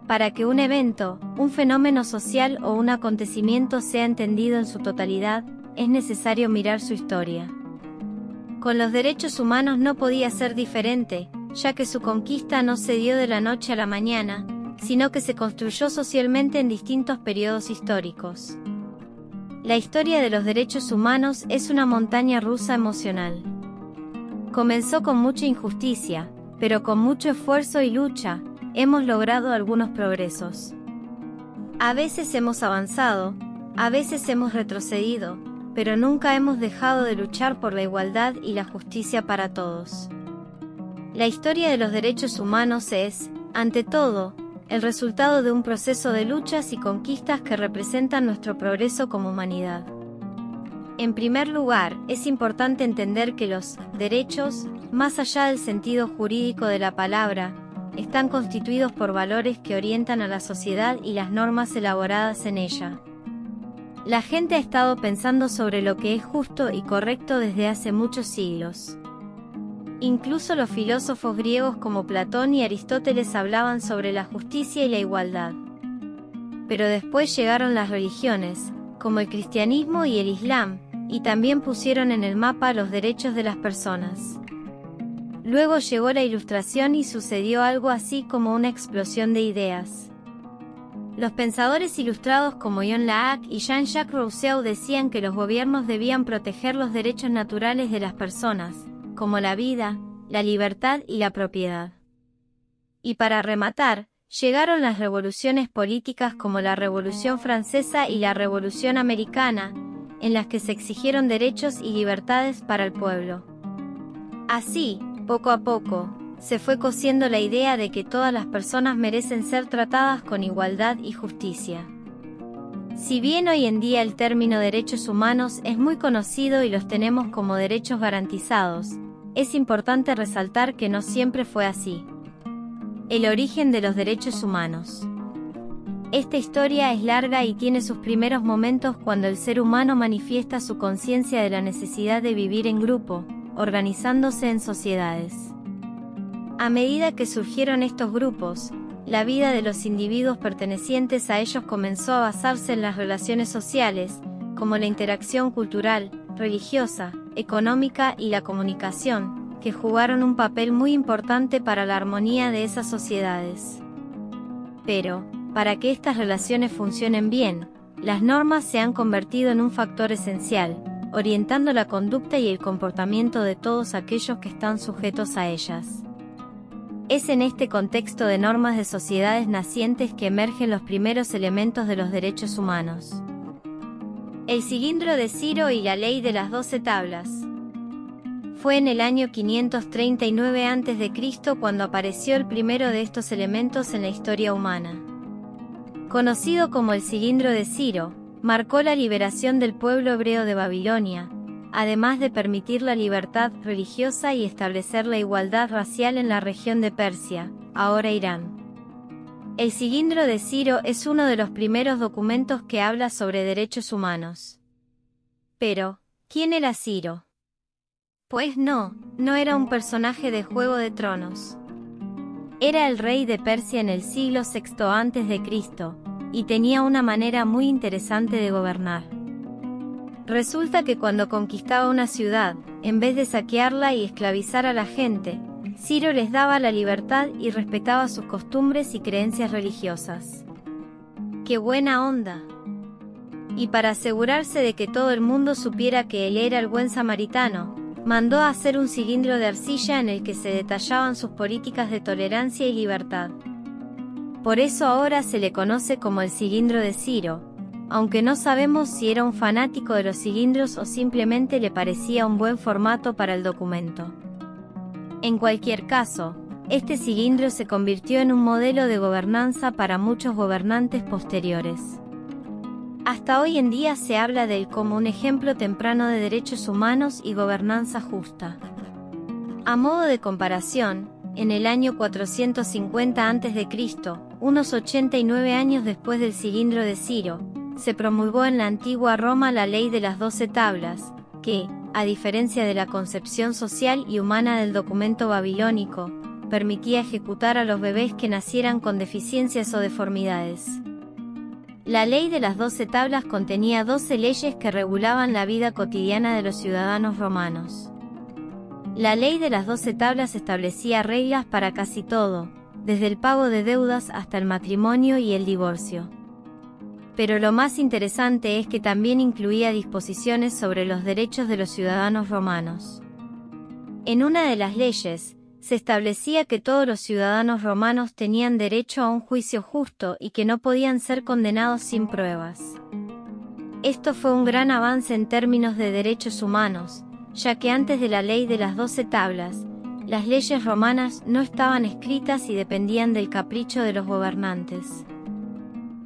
Para que un evento, un fenómeno social o un acontecimiento sea entendido en su totalidad, es necesario mirar su historia. Con los derechos humanos no podía ser diferente, ya que su conquista no se dio de la noche a la mañana, sino que se construyó socialmente en distintos periodos históricos. La historia de los derechos humanos es una montaña rusa emocional. Comenzó con mucha injusticia, pero con mucho esfuerzo y lucha, hemos logrado algunos progresos. A veces hemos avanzado, a veces hemos retrocedido, pero nunca hemos dejado de luchar por la igualdad y la justicia para todos. La historia de los derechos humanos es, ante todo, el resultado de un proceso de luchas y conquistas que representan nuestro progreso como humanidad. En primer lugar, es importante entender que los derechos, más allá del sentido jurídico de la palabra, están constituidos por valores que orientan a la sociedad y las normas elaboradas en ella. La gente ha estado pensando sobre lo que es justo y correcto desde hace muchos siglos. Incluso los filósofos griegos como Platón y Aristóteles hablaban sobre la justicia y la igualdad. Pero después llegaron las religiones, como el cristianismo y el islam, y también pusieron en el mapa los derechos de las personas. Luego llegó la Ilustración y sucedió algo así como una explosión de ideas. Los pensadores ilustrados como John Locke y Jean-Jacques Rousseau decían que los gobiernos debían proteger los derechos naturales de las personas, como la vida, la libertad y la propiedad. Y para rematar, llegaron las revoluciones políticas como la Revolución Francesa y la Revolución Americana, en las que se exigieron derechos y libertades para el pueblo. Así, poco a poco, se fue cociendo la idea de que todas las personas merecen ser tratadas con igualdad y justicia. Si bien hoy en día el término derechos humanos es muy conocido y los tenemos como derechos garantizados, es importante resaltar que no siempre fue así. El origen de los derechos humanos. Esta historia es larga y tiene sus primeros momentos cuando el ser humano manifiesta su conciencia de la necesidad de vivir en grupo, organizándose en sociedades. A medida que surgieron estos grupos, la vida de los individuos pertenecientes a ellos comenzó a basarse en las relaciones sociales, como la interacción cultural, religiosa, económica y la comunicación, que jugaron un papel muy importante para la armonía de esas sociedades. Pero, para que estas relaciones funcionen bien, las normas se han convertido en un factor esencial, orientando la conducta y el comportamiento de todos aquellos que están sujetos a ellas. Es en este contexto de normas de sociedades nacientes que emergen los primeros elementos de los derechos humanos. El cilindro de Ciro y la ley de las 12 tablas. Fue en el año 539 a.C. cuando apareció el primero de estos elementos en la historia humana. Conocido como el cilindro de Ciro, marcó la liberación del pueblo hebreo de Babilonia, además de permitir la libertad religiosa y establecer la igualdad racial en la región de Persia, ahora Irán. El cilindro de Ciro es uno de los primeros documentos que habla sobre derechos humanos. Pero, ¿quién era Ciro? Pues no era un personaje de Juego de Tronos. Era el rey de Persia en el siglo VI a.C., y tenía una manera muy interesante de gobernar. Resulta que cuando conquistaba una ciudad, en vez de saquearla y esclavizar a la gente, Ciro les daba la libertad y respetaba sus costumbres y creencias religiosas. ¡Qué buena onda! Y para asegurarse de que todo el mundo supiera que él era el buen samaritano, mandó a hacer un cilindro de arcilla en el que se detallaban sus políticas de tolerancia y libertad. Por eso ahora se le conoce como el cilindro de Ciro, aunque no sabemos si era un fanático de los cilindros o simplemente le parecía un buen formato para el documento. En cualquier caso, este cilindro se convirtió en un modelo de gobernanza para muchos gobernantes posteriores. Hasta hoy en día se habla de él como un ejemplo temprano de derechos humanos y gobernanza justa. A modo de comparación, en el año 450 a.C., unos 89 años después del cilindro de Ciro, se promulgó en la antigua Roma la ley de las 12 tablas, que, a diferencia de la concepción social y humana del documento babilónico, permitía ejecutar a los bebés que nacieran con deficiencias o deformidades. La Ley de las 12 Tablas contenía 12 leyes que regulaban la vida cotidiana de los ciudadanos romanos. La Ley de las 12 Tablas establecía reglas para casi todo, desde el pago de deudas hasta el matrimonio y el divorcio. Pero lo más interesante es que también incluía disposiciones sobre los derechos de los ciudadanos romanos. En una de las leyes, se establecía que todos los ciudadanos romanos tenían derecho a un juicio justo y que no podían ser condenados sin pruebas. Esto fue un gran avance en términos de derechos humanos, ya que antes de la Ley de las 12 Tablas, las leyes romanas no estaban escritas y dependían del capricho de los gobernantes.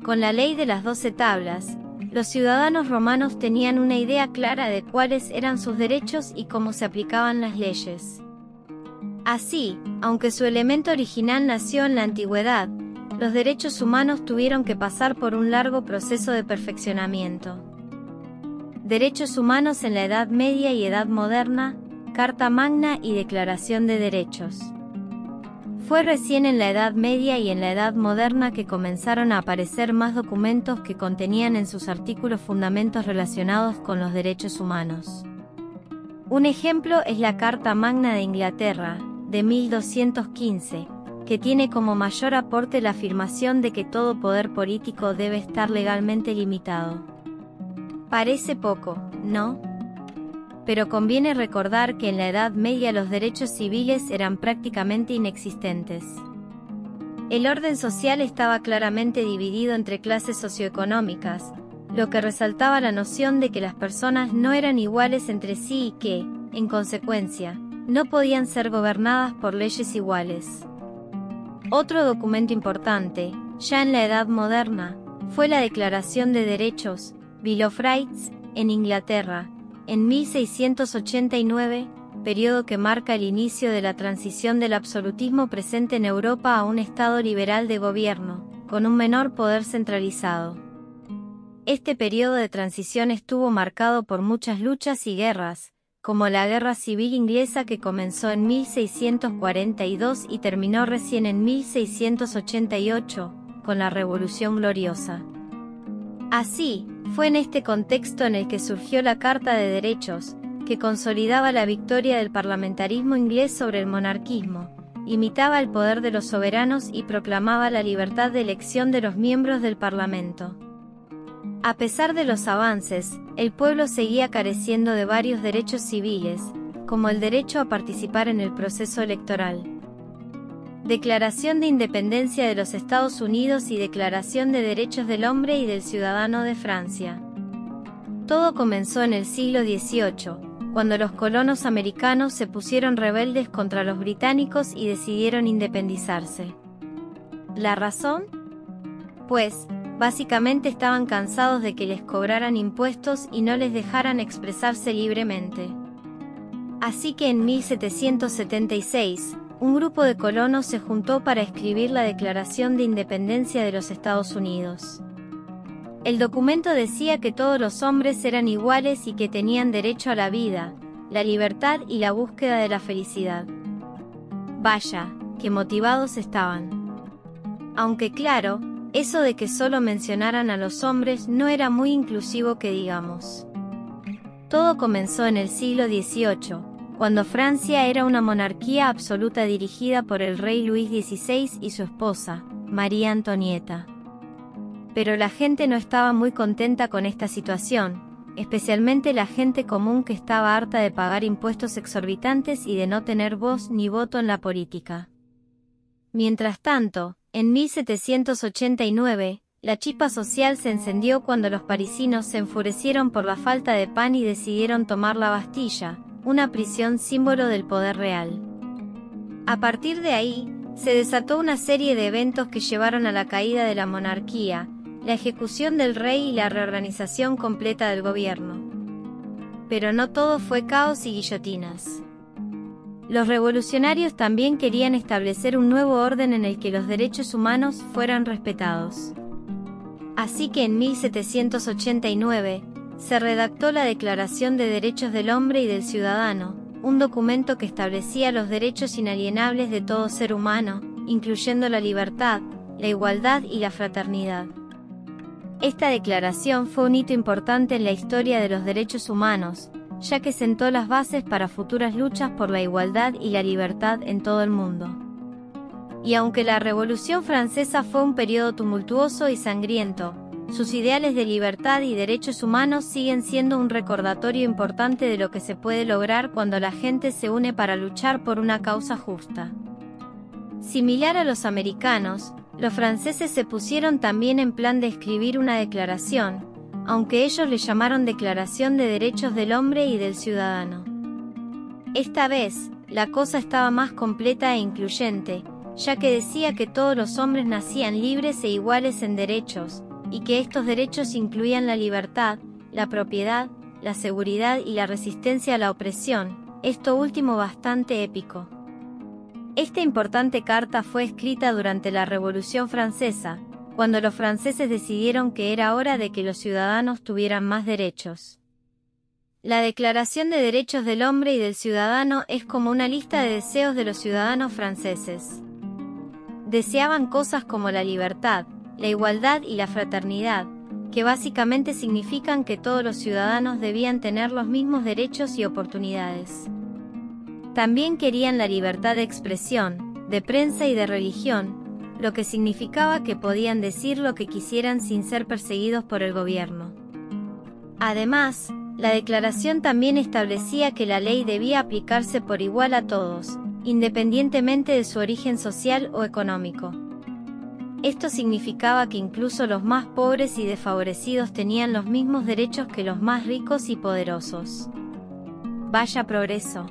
Con la Ley de las 12 Tablas, los ciudadanos romanos tenían una idea clara de cuáles eran sus derechos y cómo se aplicaban las leyes. Así, aunque su elemento original nació en la antigüedad, los derechos humanos tuvieron que pasar por un largo proceso de perfeccionamiento. Derechos humanos en la Edad Media y Edad Moderna, Carta Magna y Declaración de Derechos. Fue recién en la Edad Media y en la Edad Moderna que comenzaron a aparecer más documentos que contenían en sus artículos fundamentos relacionados con los derechos humanos. Un ejemplo es la Carta Magna de Inglaterra, de 1215, que tiene como mayor aporte la afirmación de que todo poder político debe estar legalmente limitado. Parece poco, ¿no? Pero conviene recordar que en la Edad Media los derechos civiles eran prácticamente inexistentes. El orden social estaba claramente dividido entre clases socioeconómicas, lo que resaltaba la noción de que las personas no eran iguales entre sí y que, en consecuencia, no podían ser gobernadas por leyes iguales. Otro documento importante, ya en la Edad Moderna, fue la Declaración de Derechos, Bill of Rights, en Inglaterra, en 1689, periodo que marca el inicio de la transición del absolutismo presente en Europa a un Estado liberal de gobierno, con un menor poder centralizado. Este periodo de transición estuvo marcado por muchas luchas y guerras, como la Guerra Civil Inglesa que comenzó en 1642 y terminó recién en 1688, con la Revolución Gloriosa. Así, fue en este contexto en el que surgió la Carta de Derechos, que consolidaba la victoria del parlamentarismo inglés sobre el monarquismo, limitaba el poder de los soberanos y proclamaba la libertad de elección de los miembros del Parlamento. A pesar de los avances, el pueblo seguía careciendo de varios derechos civiles, como el derecho a participar en el proceso electoral. Declaración de Independencia de los Estados Unidos y Declaración de Derechos del Hombre y del Ciudadano de Francia. Todo comenzó en el siglo XVIII, cuando los colonos americanos se pusieron rebeldes contra los británicos y decidieron independizarse. ¿La razón? Pues, básicamente estaban cansados de que les cobraran impuestos y no les dejaran expresarse libremente. Así que en 1776, un grupo de colonos se juntó para escribir la Declaración de Independencia de los Estados Unidos. El documento decía que todos los hombres eran iguales y que tenían derecho a la vida, la libertad y la búsqueda de la felicidad. Vaya, qué motivados estaban. Aunque claro, eso de que solo mencionaran a los hombres no era muy inclusivo que digamos. Todo comenzó en el siglo XVIII, cuando Francia era una monarquía absoluta dirigida por el rey Luis XVI y su esposa, María Antonieta. Pero la gente no estaba muy contenta con esta situación, especialmente la gente común que estaba harta de pagar impuestos exorbitantes y de no tener voz ni voto en la política. Mientras tanto, en 1789, la chispa social se encendió cuando los parisinos se enfurecieron por la falta de pan y decidieron tomar la Bastilla, una prisión símbolo del poder real. A partir de ahí, se desató una serie de eventos que llevaron a la caída de la monarquía, la ejecución del rey y la reorganización completa del gobierno. Pero no todo fue caos y guillotinas. Los revolucionarios también querían establecer un nuevo orden en el que los derechos humanos fueran respetados. Así que en 1789, se redactó la Declaración de Derechos del Hombre y del Ciudadano, un documento que establecía los derechos inalienables de todo ser humano, incluyendo la libertad, la igualdad y la fraternidad. Esta declaración fue un hito importante en la historia de los derechos humanos, ya que sentó las bases para futuras luchas por la igualdad y la libertad en todo el mundo. Y aunque la Revolución Francesa fue un periodo tumultuoso y sangriento, sus ideales de libertad y derechos humanos siguen siendo un recordatorio importante de lo que se puede lograr cuando la gente se une para luchar por una causa justa. Similar a los americanos, los franceses se pusieron también en plan de escribir una declaración, aunque ellos le llamaron Declaración de Derechos del Hombre y del Ciudadano. Esta vez, la cosa estaba más completa e incluyente, ya que decía que todos los hombres nacían libres e iguales en derechos, y que estos derechos incluían la libertad, la propiedad, la seguridad y la resistencia a la opresión, esto último bastante épico. Esta importante carta fue escrita durante la Revolución Francesa, cuando los franceses decidieron que era hora de que los ciudadanos tuvieran más derechos. La Declaración de Derechos del Hombre y del Ciudadano es como una lista de deseos de los ciudadanos franceses. Deseaban cosas como la libertad, la igualdad y la fraternidad, que básicamente significan que todos los ciudadanos debían tener los mismos derechos y oportunidades. También querían la libertad de expresión, de prensa y de religión, lo que significaba que podían decir lo que quisieran sin ser perseguidos por el gobierno. Además, la declaración también establecía que la ley debía aplicarse por igual a todos, independientemente de su origen social o económico. Esto significaba que incluso los más pobres y desfavorecidos tenían los mismos derechos que los más ricos y poderosos. Vaya progreso.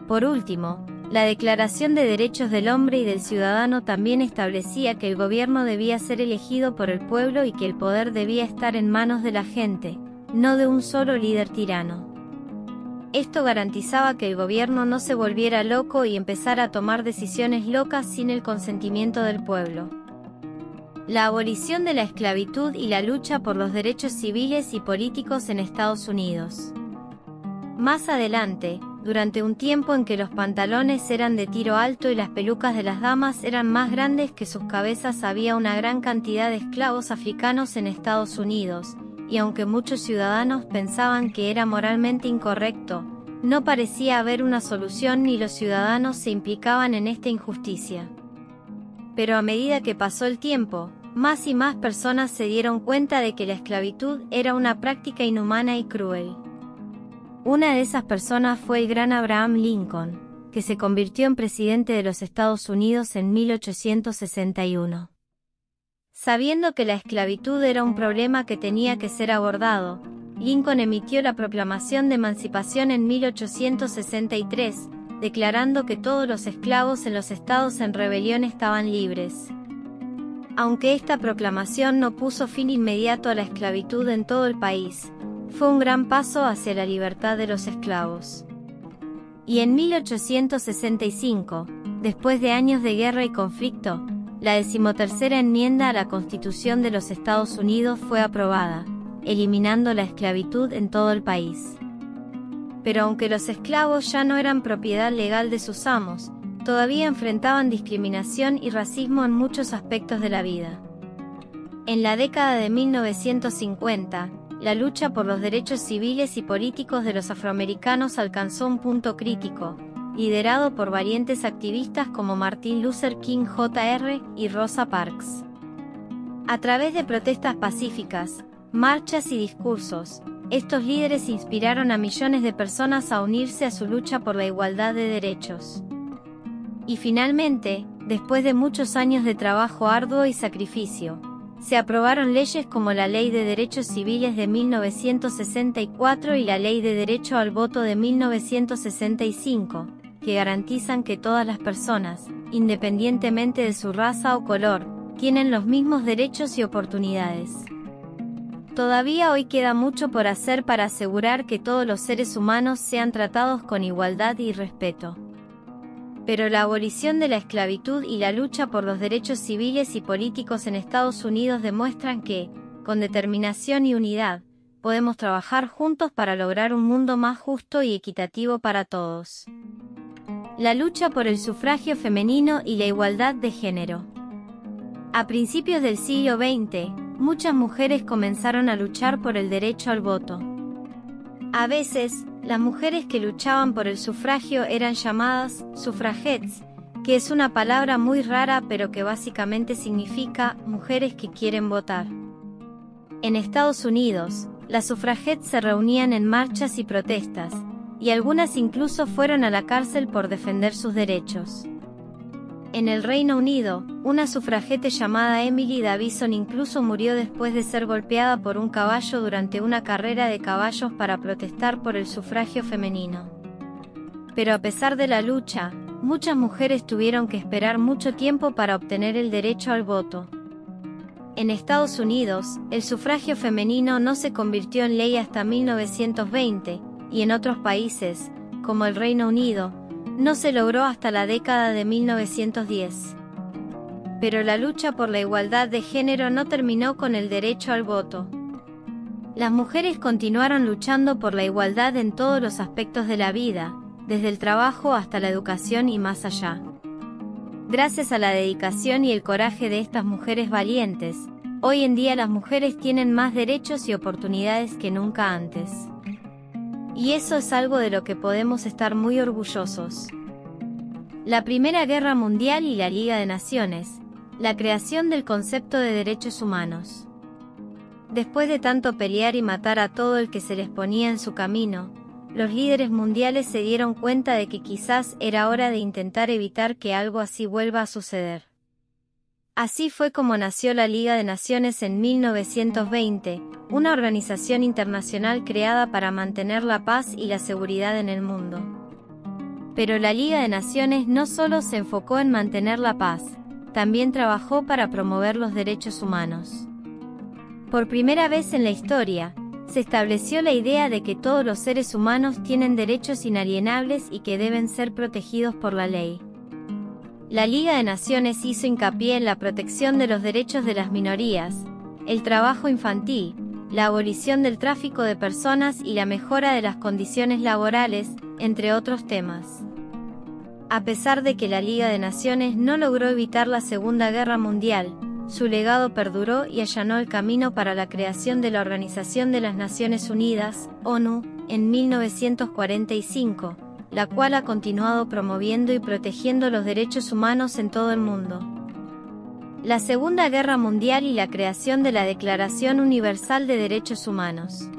Por último, la Declaración de Derechos del Hombre y del Ciudadano también establecía que el gobierno debía ser elegido por el pueblo y que el poder debía estar en manos de la gente, no de un solo líder tirano. Esto garantizaba que el gobierno no se volviera loco y empezara a tomar decisiones locas sin el consentimiento del pueblo. La abolición de la esclavitud y la lucha por los derechos civiles y políticos en Estados Unidos. Más adelante, durante un tiempo en que los pantalones eran de tiro alto y las pelucas de las damas eran más grandes que sus cabezas, había una gran cantidad de esclavos africanos en Estados Unidos, y aunque muchos ciudadanos pensaban que era moralmente incorrecto, no parecía haber una solución ni los ciudadanos se implicaban en esta injusticia. Pero a medida que pasó el tiempo, más y más personas se dieron cuenta de que la esclavitud era una práctica inhumana y cruel. Una de esas personas fue el gran Abraham Lincoln, que se convirtió en presidente de los Estados Unidos en 1861. Sabiendo que la esclavitud era un problema que tenía que ser abordado, Lincoln emitió la Proclamación de Emancipación en 1863, declarando que todos los esclavos en los estados en rebelión estaban libres. Aunque esta proclamación no puso fin inmediato a la esclavitud en todo el país, fue un gran paso hacia la libertad de los esclavos. Y en 1865, después de años de guerra y conflicto, la 13ª enmienda a la Constitución de los Estados Unidos fue aprobada, eliminando la esclavitud en todo el país. Pero aunque los esclavos ya no eran propiedad legal de sus amos, todavía enfrentaban discriminación y racismo en muchos aspectos de la vida. En la década de 1950, la lucha por los derechos civiles y políticos de los afroamericanos alcanzó un punto crítico, liderado por valientes activistas como Martin Luther King Jr. y Rosa Parks. A través de protestas pacíficas, marchas y discursos, estos líderes inspiraron a millones de personas a unirse a su lucha por la igualdad de derechos. Y finalmente, después de muchos años de trabajo arduo y sacrificio, se aprobaron leyes como la Ley de Derechos Civiles de 1964 y la Ley de Derecho al Voto de 1965, que garantizan que todas las personas, independientemente de su raza o color, tienen los mismos derechos y oportunidades. Todavía hoy queda mucho por hacer para asegurar que todos los seres humanos sean tratados con igualdad y respeto. Pero la abolición de la esclavitud y la lucha por los derechos civiles y políticos en Estados Unidos demuestran que, con determinación y unidad, podemos trabajar juntos para lograr un mundo más justo y equitativo para todos. La lucha por el sufragio femenino y la igualdad de género. A principios del siglo XX, muchas mujeres comenzaron a luchar por el derecho al voto. A veces, las mujeres que luchaban por el sufragio eran llamadas suffragettes, que es una palabra muy rara pero que básicamente significa mujeres que quieren votar. En Estados Unidos, las suffragettes se reunían en marchas y protestas, y algunas incluso fueron a la cárcel por defender sus derechos. En el Reino Unido, una sufragette llamada Emily Davison incluso murió después de ser golpeada por un caballo durante una carrera de caballos para protestar por el sufragio femenino. Pero a pesar de la lucha, muchas mujeres tuvieron que esperar mucho tiempo para obtener el derecho al voto. En Estados Unidos, el sufragio femenino no se convirtió en ley hasta 1920, y en otros países, como el Reino Unido, no se logró hasta la década de 1910. Pero la lucha por la igualdad de género no terminó con el derecho al voto. Las mujeres continuaron luchando por la igualdad en todos los aspectos de la vida, desde el trabajo hasta la educación y más allá. Gracias a la dedicación y el coraje de estas mujeres valientes, hoy en día las mujeres tienen más derechos y oportunidades que nunca antes. Y eso es algo de lo que podemos estar muy orgullosos. La Primera Guerra Mundial y la Liga de Naciones, la creación del concepto de derechos humanos. Después de tanto pelear y matar a todo el que se les ponía en su camino, los líderes mundiales se dieron cuenta de que quizás era hora de intentar evitar que algo así vuelva a suceder. Así fue como nació la Liga de Naciones en 1920, una organización internacional creada para mantener la paz y la seguridad en el mundo. Pero la Liga de Naciones no solo se enfocó en mantener la paz, también trabajó para promover los derechos humanos. Por primera vez en la historia, se estableció la idea de que todos los seres humanos tienen derechos inalienables y que deben ser protegidos por la ley. La Liga de Naciones hizo hincapié en la protección de los derechos de las minorías, el trabajo infantil, la abolición del tráfico de personas y la mejora de las condiciones laborales, entre otros temas. A pesar de que la Liga de Naciones no logró evitar la Segunda Guerra Mundial, su legado perduró y allanó el camino para la creación de la Organización de las Naciones Unidas, ONU, en 1945, la cual ha continuado promoviendo y protegiendo los derechos humanos en todo el mundo. La Segunda Guerra Mundial y la creación de la Declaración Universal de Derechos Humanos.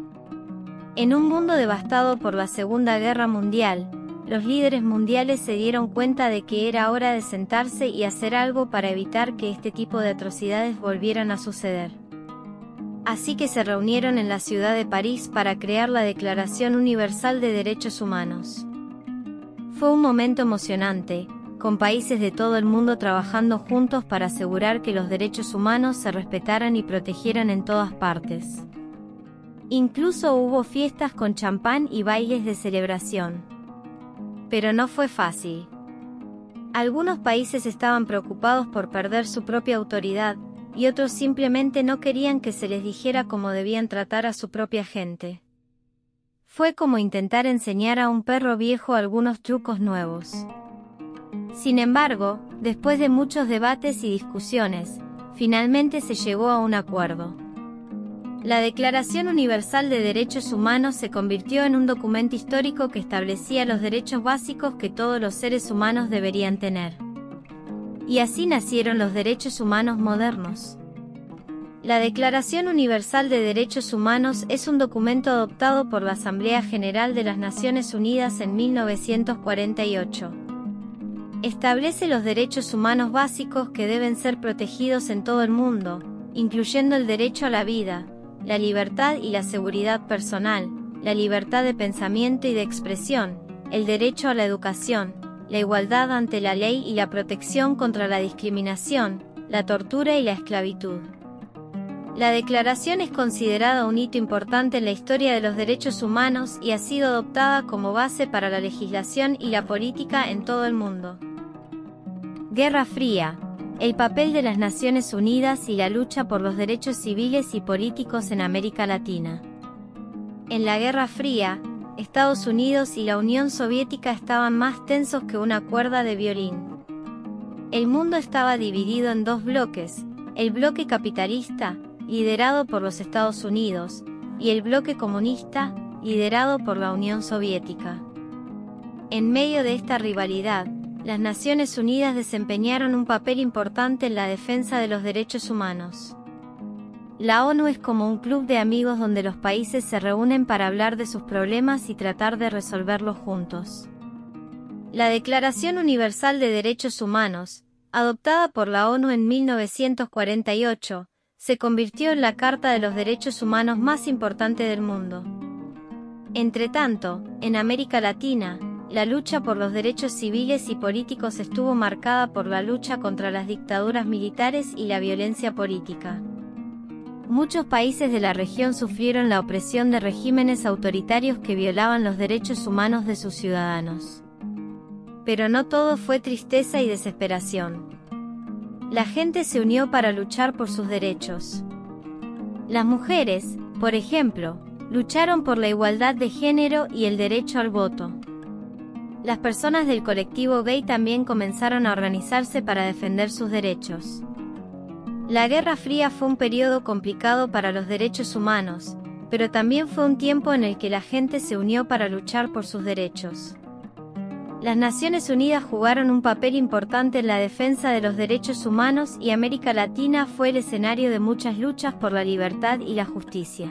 En un mundo devastado por la Segunda Guerra Mundial, los líderes mundiales se dieron cuenta de que era hora de sentarse y hacer algo para evitar que este tipo de atrocidades volvieran a suceder. Así que se reunieron en la ciudad de París para crear la Declaración Universal de Derechos Humanos. Fue un momento emocionante, con países de todo el mundo trabajando juntos para asegurar que los derechos humanos se respetaran y protegieran en todas partes. Incluso hubo fiestas con champán y bailes de celebración. Pero no fue fácil. Algunos países estaban preocupados por perder su propia autoridad, y otros simplemente no querían que se les dijera cómo debían tratar a su propia gente. Fue como intentar enseñar a un perro viejo algunos trucos nuevos. Sin embargo, después de muchos debates y discusiones, finalmente se llegó a un acuerdo. La Declaración Universal de Derechos Humanos se convirtió en un documento histórico que establecía los derechos básicos que todos los seres humanos deberían tener. Y así nacieron los derechos humanos modernos. La Declaración Universal de Derechos Humanos es un documento adoptado por la Asamblea General de las Naciones Unidas en 1948. Establece los derechos humanos básicos que deben ser protegidos en todo el mundo, incluyendo el derecho a la vida, la libertad y la seguridad personal, la libertad de pensamiento y de expresión, el derecho a la educación, la igualdad ante la ley y la protección contra la discriminación, la tortura y la esclavitud. La declaración es considerada un hito importante en la historia de los derechos humanos y ha sido adoptada como base para la legislación y la política en todo el mundo. Guerra Fría. El papel de las Naciones Unidas y la lucha por los derechos civiles y políticos en América Latina. En la Guerra Fría, Estados Unidos y la Unión Soviética estaban más tensos que una cuerda de violín. El mundo estaba dividido en dos bloques, el bloque capitalista, liderado por los Estados Unidos, y el bloque comunista, liderado por la Unión Soviética. En medio de esta rivalidad, las Naciones Unidas desempeñaron un papel importante en la defensa de los derechos humanos. La ONU es como un club de amigos donde los países se reúnen para hablar de sus problemas y tratar de resolverlos juntos. La Declaración Universal de Derechos Humanos, adoptada por la ONU en 1948, se convirtió en la Carta de los Derechos Humanos más importante del mundo. Entretanto, en América Latina, la lucha por los derechos civiles y políticos estuvo marcada por la lucha contra las dictaduras militares y la violencia política. Muchos países de la región sufrieron la opresión de regímenes autoritarios que violaban los derechos humanos de sus ciudadanos. Pero no todo fue tristeza y desesperación. La gente se unió para luchar por sus derechos. Las mujeres, por ejemplo, lucharon por la igualdad de género y el derecho al voto. Las personas del colectivo gay también comenzaron a organizarse para defender sus derechos. La Guerra Fría fue un periodo complicado para los derechos humanos, pero también fue un tiempo en el que la gente se unió para luchar por sus derechos. Las Naciones Unidas jugaron un papel importante en la defensa de los derechos humanos y América Latina fue el escenario de muchas luchas por la libertad y la justicia.